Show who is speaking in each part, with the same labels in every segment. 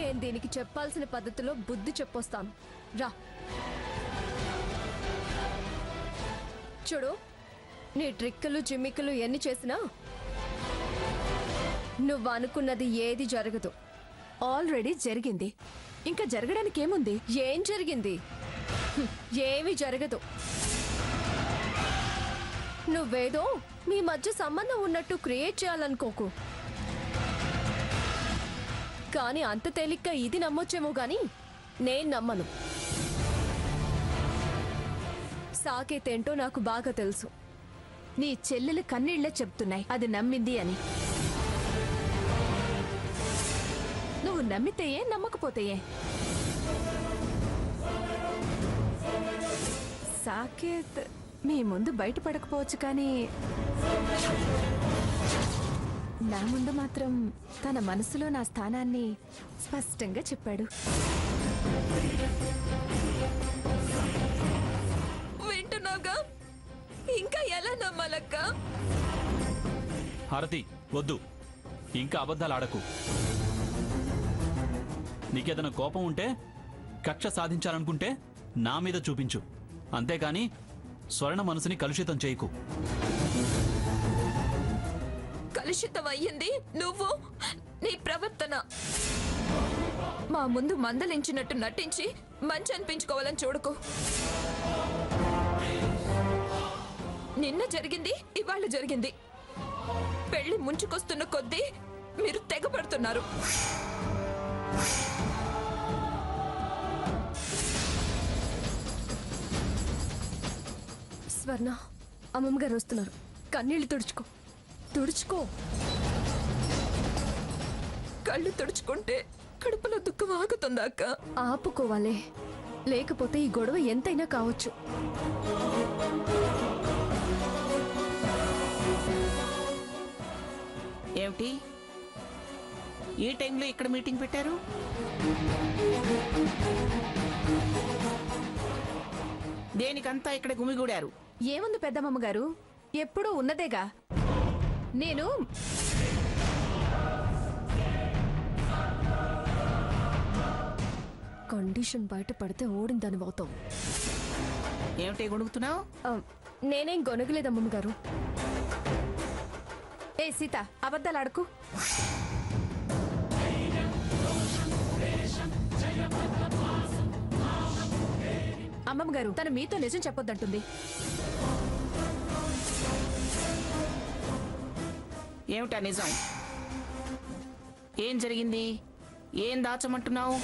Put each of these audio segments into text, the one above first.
Speaker 1: నేను దీనికి చెప్పాల్సిన పద్ధతిలో బుద్ధి చెప్పొస్తాను. రా చూడు, నీ ట్రిక్కులు జిమ్మిక్కులు ఎన్ని చేసినా నువ్వు అనుకున్నది ఏది జరగదు.
Speaker 2: ఆల్రెడీ జరిగింది, ఇంకా జరగడానికి ఏముంది?
Speaker 1: ఏం జరిగింది? ఏమీ జరగదు. నువ్వేదో మీ మధ్య సంబంధం ఉన్నట్టు క్రియేట్ చేయాలనుకోకు. కానీ అంత తేలిగ్గా ఇది నమ్మొచ్చేమో గాని నేను నమ్మను. సాకేత్ ఏంటో నాకు బాగా తెలుసు.
Speaker 2: నీ చెల్లెలు కన్నీళ్లే చెప్తున్నాయి అది నమ్మింది అని. నువ్వు నమ్మితేయే, నమ్మకపోతేయే. సాకేత్ మీ ముందు బయటపడకపోవచ్చు, కానీ నా ముందు మాత్రం తన మనసులో నా స్థానాన్ని స్పష్టంగా చెప్పాడు.
Speaker 3: వింటున్నావుగా? ఇంకా ఎలా నమ్మాలక్క?
Speaker 4: హారతి వద్దు, ఇంకా అబద్ధాలు ఆడకు. నీకేదైనా కోపం ఉంటే, కక్ష సాధించాలనుకుంటే నా మీద చూపించు, అంతేకాని స్వర్ణ మనసుని కలుషితం చేయకు.
Speaker 3: కలుషితం అయ్యింది నువ్వు, నీ ప్రవర్తన. మా ముందు మందలించినట్టు నటించి మంచి అనిపించుకోవాలని చూడకు. నిన్న జరిగింది ఇవాళ జరిగింది. పెళ్లి ముంచుకొస్తున్న కొద్దీ మీరు తెగపడుతున్నారు.
Speaker 1: స్వర్ణ, అమ్మమ్మ గారు వస్తున్నారు. కన్నీళ్లు తుడుచుకో, తుడుచుకో.
Speaker 3: కళ్ళు తుడుచుకుంటే కడుపులో దుఃఖం ఆగుతుందా అక్క?
Speaker 1: ఆపుకోవాలే, లేకపోతే ఈ గొడవ ఎంతైనా కావచ్చు.
Speaker 5: ఏమిటి ఈ టైంలో ఇక్కడ మీటింగ్ పెట్టారు? దేనికంతా ఇక్కడ గుమిగూడారు?
Speaker 2: ఏముంది పెద్దమ్మ గారు, ఎప్పుడూ ఉన్నదేగా. నేను
Speaker 1: కండిషన్ బయట పడితే ఓడిందని అవుతాం.
Speaker 5: ఏమిటి గొడుగుతున్నావు?
Speaker 1: నేనేం గొనగలేదు అమ్మమ్మ గారు.
Speaker 2: ఏ సీత, అబద్ధాలాడకు. అమ్మమ్మ గారు తను మీతో నిజం చెప్పొద్దంటుంది.
Speaker 5: ఏమిటా నిజం? ఏం జరిగింది? ఏం దాచమంటున్నావు?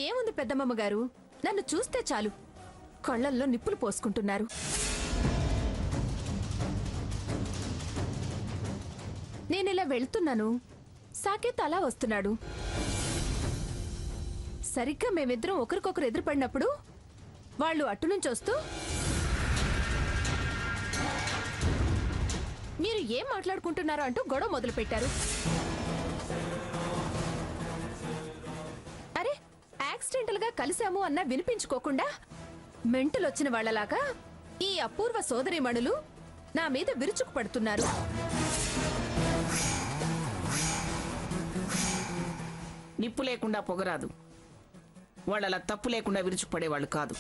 Speaker 2: ఏముంది పెద్దమ్మ గారు, నన్ను చూస్తే చాలు కళ్ళల్లో నిప్పులు పోసుకుంటున్నారు. నేనిలా వెళ్తున్నాను, సాకేత్ అలా వస్తున్నాడు. సరిగ్గా మేమిద్దరం ఒకరికొకరు ఎదురుపడినప్పుడు వాళ్ళు అటు నుంచి వస్తూ మీరు ఏం మాట్లాడుకుంటున్నారో అంటూ గొడవ మొదలు పెట్టారు. అరే, యాక్సిడెంటల్ గా కలిశాము అన్నా వినిపించుకోకుండా మెంటలొచ్చిన వాళ్లలాగా ఈ అపూర్వ సోదరీమణులు నా మీద విరుచుకు పడుతున్నారు.
Speaker 5: నిప్పు లేకుండా పొగరాదు. వాళ్ళలా తప్పు లేకుండా విరుచుకుపడేవాళ్ళు కాదు.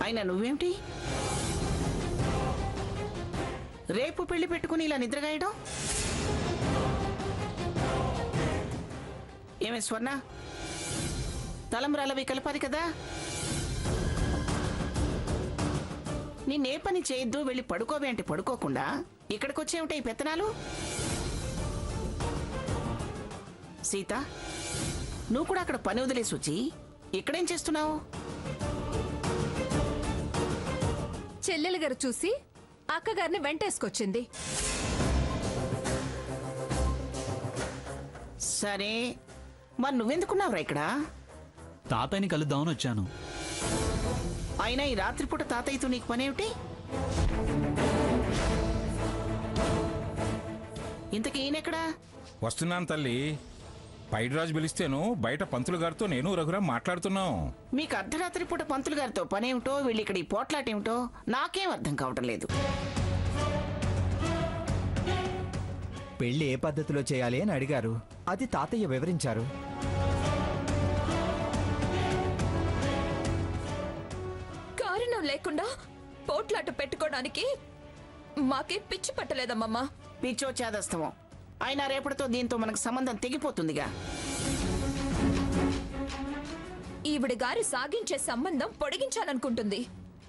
Speaker 5: అయినా నువ్వేమిటి రేపు పెళ్లి పెట్టుకుని ఇలా నిద్రగాయడం? ఏమే స్వర్ణ, తలంబ్రాలవి కలపాలి కదా. నిన్నే పని చేయొద్దు, వెళ్ళి పడుకోవే అంటే పడుకోకుండా ఇక్కడికొచ్చేమిటే ఈ పెత్తనాలు? సీత, నువ్వు కూడా అక్కడ పని వదిలేసి వచ్చి ఇక్కడేం చేస్తున్నావు?
Speaker 2: చెల్లెలు గారు చూసి అక్కగారిని వెంటేసుకొచ్చింది.
Speaker 5: సరే, మరి నువ్వెందుకున్నావురా ఇక్కడ?
Speaker 4: తాతయ్యని కలుద్దామని వచ్చాను.
Speaker 5: అయినా ఈ రాత్రిపూట తాతయ్యతో నీకు పనేమిటి? ఇంతకీ ఈయనెక్కడా?
Speaker 6: వస్తున్నాను తల్లి. పైడిరాజు పిలిస్తేను బయట పంతులు గారితో నేను రఘురాం మాట్లాడుతున్నాం.
Speaker 5: మీకు అర్ధరాత్రి పూట పంతులు గారితో పనేమిటో, వీళ్ళు ఇక్కడ ఈ పోట్లాటేమిటో నాకేం అర్థం కావటం లేదు.
Speaker 7: పెళ్లి ఏ పద్ధతిలో చేయాలి అని అడిగారు. అది తాతయ్య వివరించారు.
Speaker 3: కారణం లేకుండా పోట్లాట పెట్టుకోవడానికి మాకేం పిచ్చి పట్టలేదమ్మమ్మా.
Speaker 5: పిచ్చో చేదస్తమో అయినా రేపటితో దీంతో మనకు సంబంధం తెగిపోతుందిగా.
Speaker 3: ఈవిడ గారు సాగించే సంబంధం పొడిగించాలనుకుంటుంది.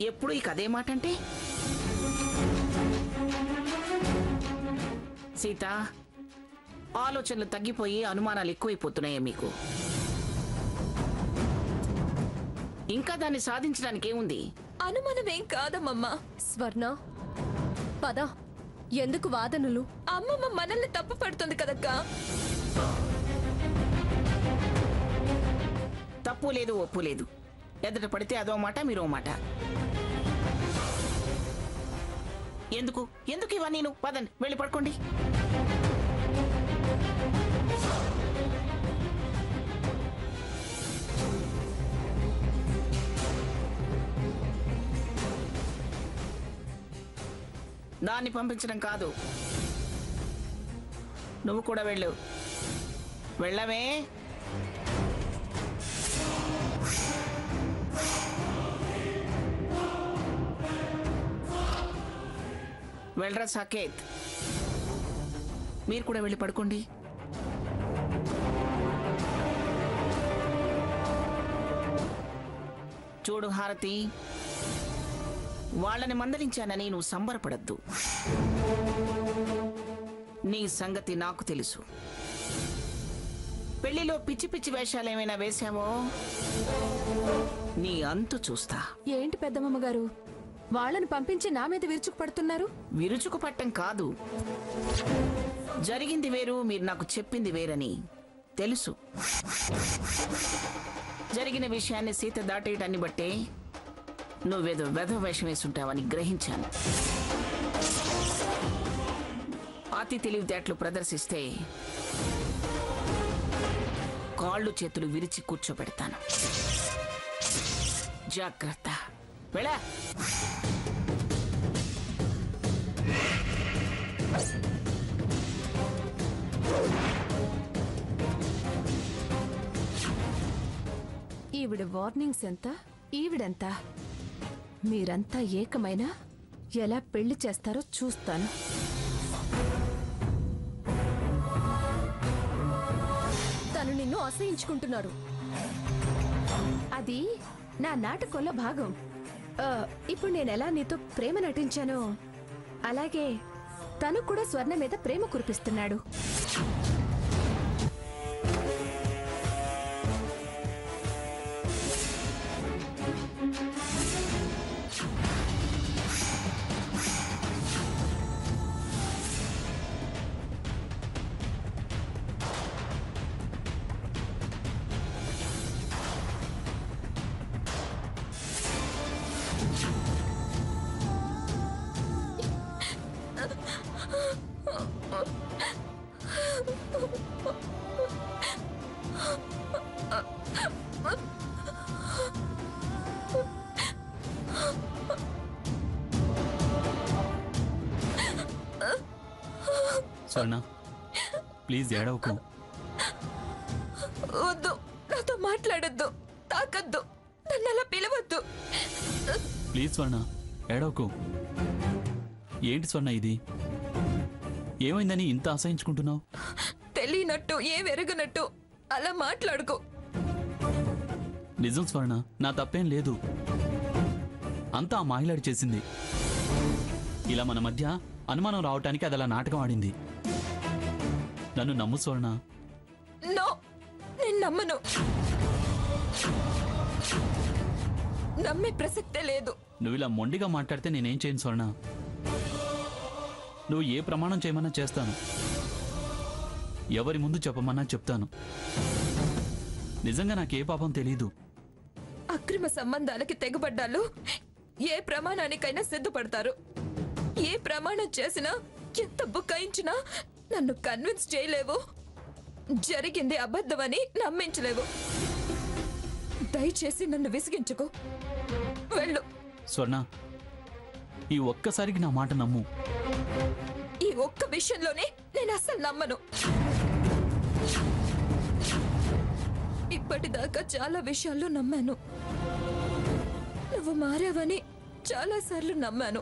Speaker 5: ఎప్పుడు ఈ కదే మాట అంటే? సీత, ఆలోచనలు తగ్గిపోయి అనుమానాలు ఎక్కువైపోతున్నాయే మీకు? ఇంకా దాన్ని సాధించడానికి ఏముంది?
Speaker 3: అనుమానమేం కాదమ్మమ్మా.
Speaker 1: స్వర్ణ పద, ఎందుకు వాదనలు?
Speaker 3: అమ్మమ్మ మనల్ని తప్పు పడుతుంది కదక్కా.
Speaker 5: తప్పు లేదు, ఒప్పు లేదు. ఎదుట పడితే అదో మాట, మీరో మాట. ఎందుకు ఎందుకు ఇవన్నీ? పదండి, వెళ్ళి పడుకోండి. దాన్ని పంపించడం కాదు, నువ్వు కూడా వెళ్ళు. వెళ్ళవే. వెళ్ళరా సాకేత్, మీరు కూడా వెళ్ళి పడుకోండి. చూడు హారతి, వాళ్ళని మందలించానని నువ్వు సంబరపడద్దు. నీ సంగతి నాకు తెలుసు. పెళ్లిలో పిచ్చి పిచ్చి వేషాలు ఏమైనా వేశావో నీ అంతు చూస్తా.
Speaker 2: ఏంటి పెద్దమ్మ గారు, వాళ్ళని పంపించి నా మీద విరుచుకు పడుతున్నారు?
Speaker 5: విరుచుకు పట్టం కాదు, జరిగింది వేరు, మీరు నాకు చెప్పింది వేరని తెలుసు. జరిగిన విషయాన్ని సీత దాటేయటాన్ని బట్టే నువ్వేదో వెధ వేషం వేసుంటావని గ్రహించాను. అతి తెలివితేటలు ప్రదర్శిస్తే కాళ్ళు చేతులు విరిచి కూర్చోబెడతాను. జాగ్రత్త. వెళ్ళా.
Speaker 2: ఈవిడ వార్నింగ్స్ ఎంత, ఈవిడెంత? మీరంతా ఏకమైనా ఎలా పెళ్లి చేస్తారో చూస్తాను.
Speaker 1: తను నిన్ను అసహించుకుంటున్నారు.
Speaker 2: అది నా నాటకంలో భాగం. ఇప్పుడు నేను ఎలా నీతో ప్రేమ నటించానో అలాగే తను కూడా స్వర్ణ మీద ప్రేమ కురిపిస్తున్నాడు.
Speaker 4: స్వర్ణ, ప్లీజ్ ఏడవకు.
Speaker 3: వద్దు, నాతో మాట్లాడొద్దు, తాకద్దు, నన్ను అలా పిలవద్దు.
Speaker 4: ప్లీజ్ స్వర్ణ, ఏడవకు. ఏంటి స్వర్ణ ఇది? ఏమైందని ఇంత అసహించుకుంటున్నావు?
Speaker 3: తెలియనట్టు, వెరగనట్టు అలా మాట్లాడుకో.
Speaker 4: నిజం స్వర్ణ, నా తప్పేం లేదు. అంతా ఆ మాహిళాడి చేసింది. ఇలా మన మధ్య అనుమానం రావటానికి అది అలా నాటకం ఆడింది. నన్ను నమ్ము స్వర్ణ.
Speaker 3: నో, నేను నమ్మను. నమ్మే ప్రసక్తే లేదు.
Speaker 4: నువ్వు ఇలా మొండిగా మాట్లాడితే నేనేం చేయను స్వర్ణ. నువ్వు ఏ ప్రమాణం చేయమన్నా చేస్తాను, ఎవరి ముందు చెప్పమన్నా చెప్తాను. నిజంగా నాకే పాపం తెలీదు.
Speaker 3: అక్రమ సంబంధాలకి తెగబడ్డాలు ఏ ప్రమాణానికైనా సిద్ధపడతారు. ఏ ప్రమాణం చేసినా, ఎంత బుకాయించినా నన్ను కన్విన్స్ చేయలేవు. జరిగింది అబద్ధమని నమ్మించలేవు. దయచేసి నన్ను విసిగించుకో. వెళ్ళు.
Speaker 4: స్వర్ణ, ఈ ఒక్కసారికి నా మాట నమ్ము.
Speaker 3: ఈ ఒక్క విషయంలోనే నేను అస్సలు నమ్మను. ఇప్పటిదాకా చాలా విషయాల్లో నమ్మాను. నువ్వు మారావని చాలా సార్లు నమ్మాను.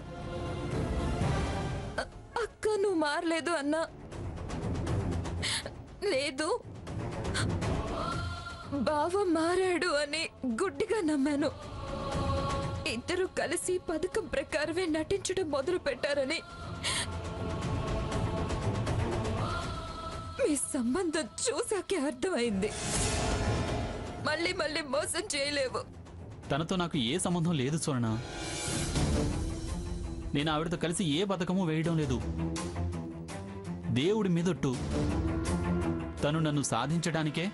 Speaker 3: అక్క నువ్వు మారలేదు అన్నా, లేదు బావ మారాడు అని గుడ్డిగా నమ్మాను. ఇద్దరు కలిసి పథకం ప్రకారమే నటించడం మొదలు పెట్టారని, మీ సంబంధం చూసాకే అర్థమైంది. మళ్ళీ మళ్ళీ మోసం చేయలేవు.
Speaker 4: తనతో నాకు ఏ సంబంధం లేదు స్వర్ణ. నేను ఆవిడతో కలిసి ఏ పథకము వేయడం లేదు. దేవుడి మీదొట్టు తను నన్ను సాధించడానికే,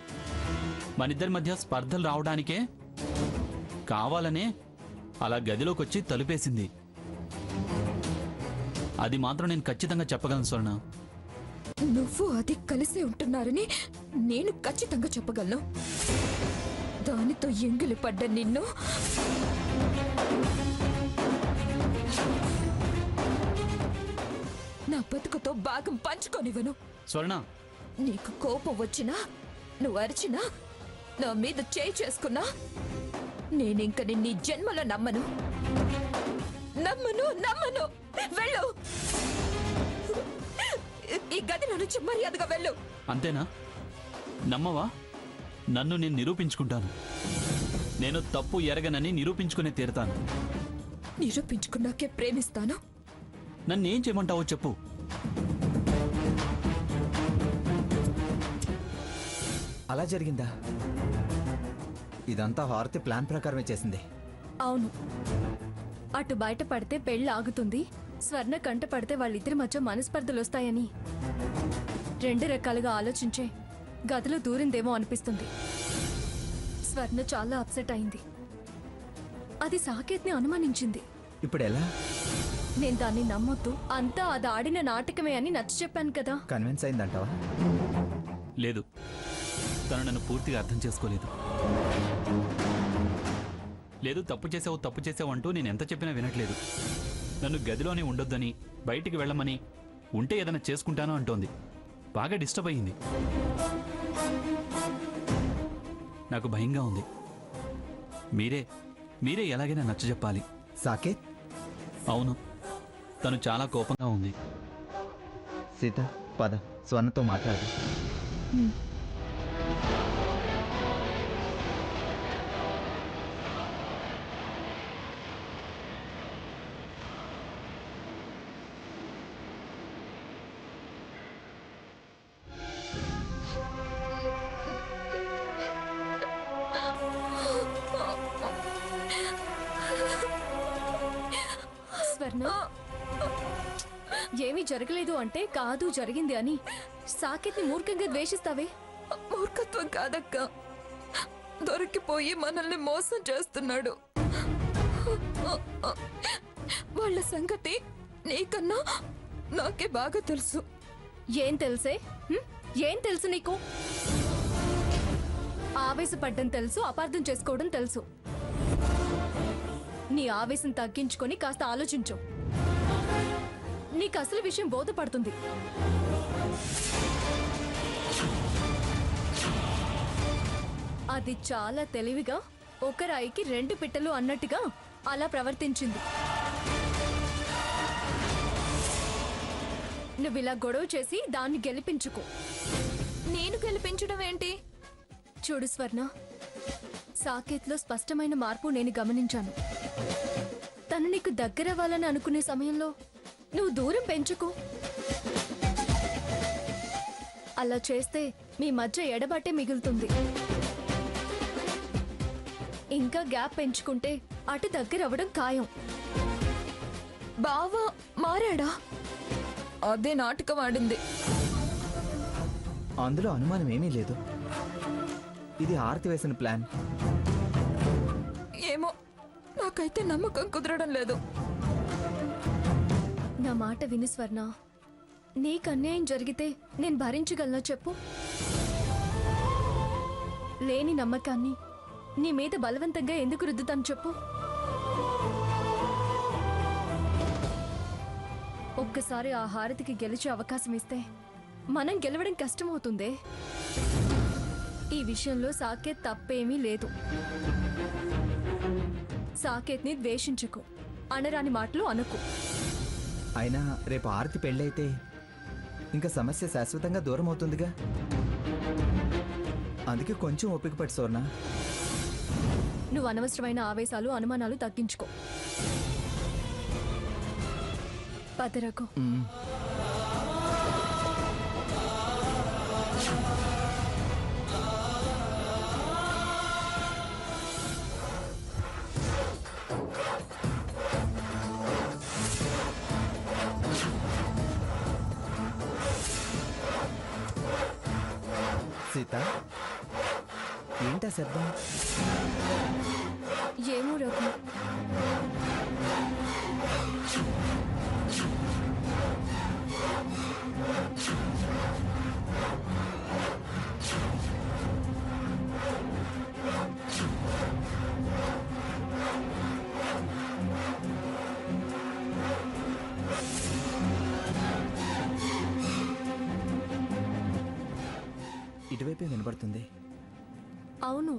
Speaker 4: మనిద్దరి మధ్య స్పర్ధలు రావడానికే కావాలనే అలా గదిలోకి వచ్చి తలుపేసింది. అది మాత్రం నేను ఖచ్చితంగా చెప్పగలను స్వర్ణ.
Speaker 3: నువ్వు అది కలిసి ఉంటున్నారని నేను ఖచ్చితంగా చెప్పగలను. దానితో ఎంగిలి పడ్డ నిన్ను నా బతుకుతో భాగం పంచుకోనివ్వను.
Speaker 4: స్వర్ణ,
Speaker 3: నీకు కోపం వచ్చినా, నువ్వు అరిచినా, నా మీద చేయి చేసుకున్నా, నేనింక నిన్ను ఈ జన్మలో నమ్మను. నమ్మను నమ్మను. వెళ్ళు, ఈ గదిలో నుంచి మర్యాదగా వెళ్ళు.
Speaker 4: అంతేనా? నమ్మవా? నన్ను నేను నిరూపించుకుంటాను. నేను తప్పు ఎరగనని నిరూపించుకునే తీరుతాను.
Speaker 3: నిరూపించుకున్నాకే ప్రేమిస్తాను.
Speaker 4: నన్నేం చేయమంటావో చెప్పు.
Speaker 7: అలా జరిగిందా? ఇదంతా హారతి ప్లాన్ ప్రకారమే చేసింది.
Speaker 1: అవును, అటు బయట పడితే పెళ్ళి ఆగుతుంది, స్వర్ణ కంట పడితే వాళ్ళిద్దరి మధ్య మనస్పర్ధలు వస్తాయని రెండు రకాలుగా ఆలోచించే గదిలో దూరిందేమో అనిపిస్తుంది. స్వర్ణ చాలా అప్సెట్ అయింది. అది సాకేత్ని అనుమానించింది.
Speaker 7: ఇప్పుడు ఎలా?
Speaker 1: నేను దాన్ని నమ్మొద్దు, అంతా అది ఆడిన నాటకమే అని నచ్చ చెప్పాను కదా.
Speaker 7: కన్విన్స్ అయిందంటావా?
Speaker 4: లేదు, తను నన్ను పూర్తిగా అర్థం చేసుకోలేదు. లేదు, తప్పు చేసావు అంటూ నేను ఎంత చెప్పినా వినట్లేదు. నన్ను గదిలోనే ఉండొద్దని, బయటికి వెళ్ళమని, ఉంటే ఏదైనా చేసుకుంటాను అంటోంది. బాగా డిస్టర్బ్ అయ్యింది. నాకు భయంగా ఉంది. మీరే ఎలాగైనా నచ్చజెప్పాలి.
Speaker 7: సాకేత్,
Speaker 4: అవును, తను చాలా కోపంగా ఉంది.
Speaker 7: సీత, పద, స్వర్ణతో మాట్లాడు.
Speaker 1: స్వర్ణ, ఏమీ జరగలేదు అంటే కాదు జరిగింది అని సాకేత్ని మూర్ఖంగా ద్వేషిస్తావే.
Speaker 3: మూర్ఖత్వం కాదక్క, దొరికిపోయి మనల్ని మోసం చేస్తున్నాడు. వాళ్ళ సంగతి నీకన్నా నాకే బాగా తెలుసు.
Speaker 1: ఏం తెలుసే? ఏం తెలుసు నీకు? ఆవేశపడ్డం తెలుసు, అపార్థం చేసుకోవడం తెలుసు. నీ ఆవేశం తగ్గించుకొని కాస్త ఆలోచించు. నీకు అసలు విషయం బోధపడుతుంది. అది చాలా తెలివిగా ఒక రాయికి రెండు పిట్టలు అన్నట్టుగా అలా ప్రవర్తించింది. నువ్వు ఇలా గొడవ చేసి దాన్ని గెలిపించుకో.
Speaker 3: నేను గెలిపించడం ఏంటి?
Speaker 1: చూడు స్వర్ణ, సాకేత్లో స్పష్టమైన మార్పు నేను గమనించాను. తను నీకు దగ్గరవ్వాలని అనుకునే సమయంలో నువ్వు దూరం పెంచుకో. అలా చేస్తే మీ మధ్య ఎడబాటే మిగులుతుంది. ఇంకా గ్యాప్ పెంచుకుంటే అటు దగ్గరవ్వడం ఖాయం.
Speaker 3: బావా మారాడా? అదే నాటకం ఆడింది.
Speaker 7: అందులో అనుమానం ఏమీ లేదు. ఇది హారతి వేసిన ప్లాన్.
Speaker 3: ఏమో, నాకైతే నమ్మకం కుదరడం లేదు.
Speaker 1: నా మాట విను స్వర్ణ. నీకు అన్యాయం జరిగితే నేను భరించగలనా చెప్పు? లేని నమ్మకాన్ని నీ మీద బలవంతంగా ఎందుకు రుద్దుతాను చెప్పు? ఒక్క ఒక్కసారి ఆ హారతికి గెలిచే అవకాశం ఇస్తే మనం గెలవడం కష్టమవుతుందే. ఈ విషయంలో సాకేత్ తప్పేమీ లేదు. సాకేత్ని ద్వేషించకు, అనరాని మాటలు అనకు.
Speaker 7: అయినా రేపు ఆరతి పెళ్ళైతే ఇంకా సమస్య శాశ్వతంగా దూరం అవుతుందిగా. అందుకే కొంచెం ఓపిక పట్టు సోర్ణ.
Speaker 1: నువ్వు అనవసరమైన ఆవేశాలు అనుమానాలు తగ్గించుకో. పదరకు.
Speaker 7: సీత, ఏంటా శబ్దం?
Speaker 1: ఏమో రఘు.
Speaker 7: ఇటువైపే వినబడుతుంది.
Speaker 1: అవును,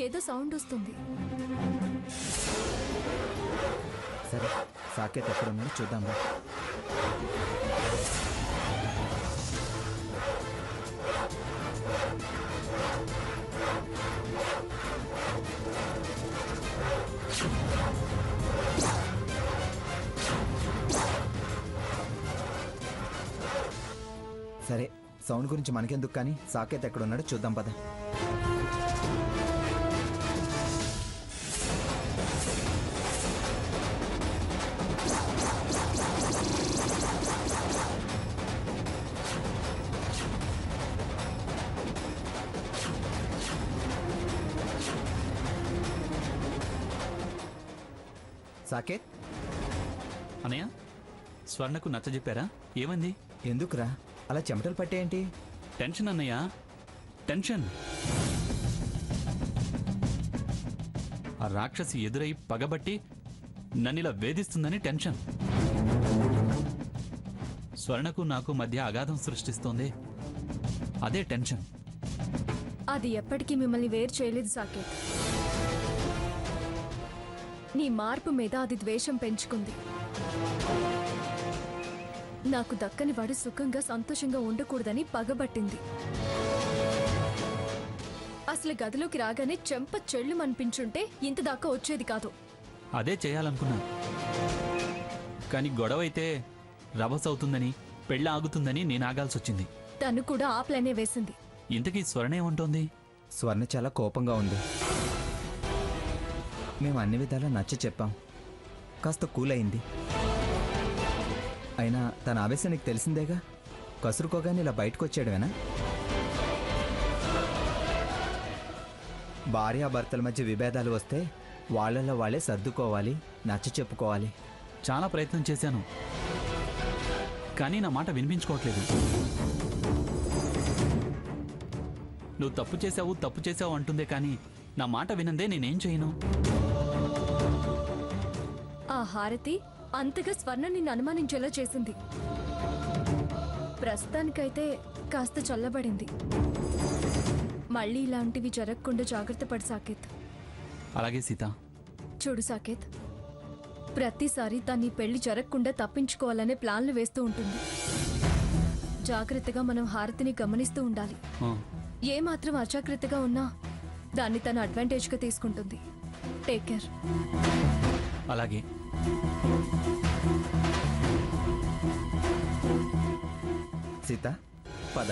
Speaker 1: ఏదో సౌండ్ వస్తుంది.
Speaker 7: సరే, సాకేత్ ఎక్కడున్నాడో చూద్దాం. సరే, సౌండ్ గురించి మనకెందుకు కానీ సాకేత్ ఎక్కడున్నాడో చూద్దాం పద. సాకేత్,
Speaker 4: అనయ్య, స్వర్ణకు నచ్చజెప్పారా? ఏమంది?
Speaker 7: ఎందుకురా అలా చెమటలు పట్టేయంటి?
Speaker 4: టెన్షన్ అన్నయ్య, టెన్షన్. ఆ రాక్షసి ఎదురై పగబట్టి నన్నిలా వేధిస్తుందని టెన్షన్. స్వర్ణకు నాకు మధ్య అగాధం సృష్టిస్తోంది, అదే టెన్షన్.
Speaker 1: అది ఎప్పటికీ మిమ్మల్ని వేరు చేయలేదు సాకేత్. నీ మార్పు మీద అది ద్వేషం పెంచుకుంది. నాకు దక్కని వాడు సుఖంగా సంతోషంగా ఉండకూడదని పగబట్టింది. అసలు గదిలోకి రాగానే చెంప చెళ్ళు అనిపించుంటే ఇంత దాకా వచ్చేది కాదు.
Speaker 4: అదే చేయాలనుకున్నా, కానీ గొడవ అయితే రభస అవుతుందని, పెళ్ళి ఆగుతుందని నేను ఆగాల్సొచ్చింది.
Speaker 1: తను కూడా ఆ ప్లానే వేసింది.
Speaker 4: ఇంతకీ స్వర్ణ ఏమంటోంది?
Speaker 7: స్వర్ణ చాలా కోపంగా ఉంది. మేము అన్ని విధాలా నచ్చ చెప్పాం, కాస్త కూల్ అయింది. అయినా తన ఆవేశం నీకు తెలిసిందేగా. కసురుకోగానే ఇలా బయటకు వచ్చాడువేనా? భార్యాభర్తల మధ్య విభేదాలు వస్తే వాళ్ళల్లో వాళ్ళే సర్దుకోవాలి, నచ్చ చెప్పుకోవాలి.
Speaker 4: చాలా ప్రయత్నం చేశాను, కానీ నా మాట వినిపించుకోవట్లేదు. నువ్వు తప్పు చేశావు అంటుందే కానీ నా మాట వినందే నేనేం చేయను.
Speaker 1: ఆ హారతి అంతగా స్వర్ణ నిన్ను అనుమానించేలా చేసింది. ప్రస్తుతానికైతే కాస్త చల్లబడింది. మళ్ళీ ఇలాంటివి జరగకుండా జాగ్రత్త పడు సాకేత్.
Speaker 4: అలాగే సీత.
Speaker 1: చూడు సాకేత్, ప్రతిసారి తన్ని పెళ్లి జరగకుండా తప్పించుకోవాలనే ప్లాన్లు వేస్తూ ఉంటుంది. జాగ్రత్తగా మనం హారతిని గమనిస్తూ ఉండాలి. ఏమాత్రం అజాగ్రత్తగా ఉన్నా దాన్ని తన అడ్వాంటేజ్గా తీసుకుంటుంది. Take care.
Speaker 4: అలాగే.
Speaker 7: సీత, పద.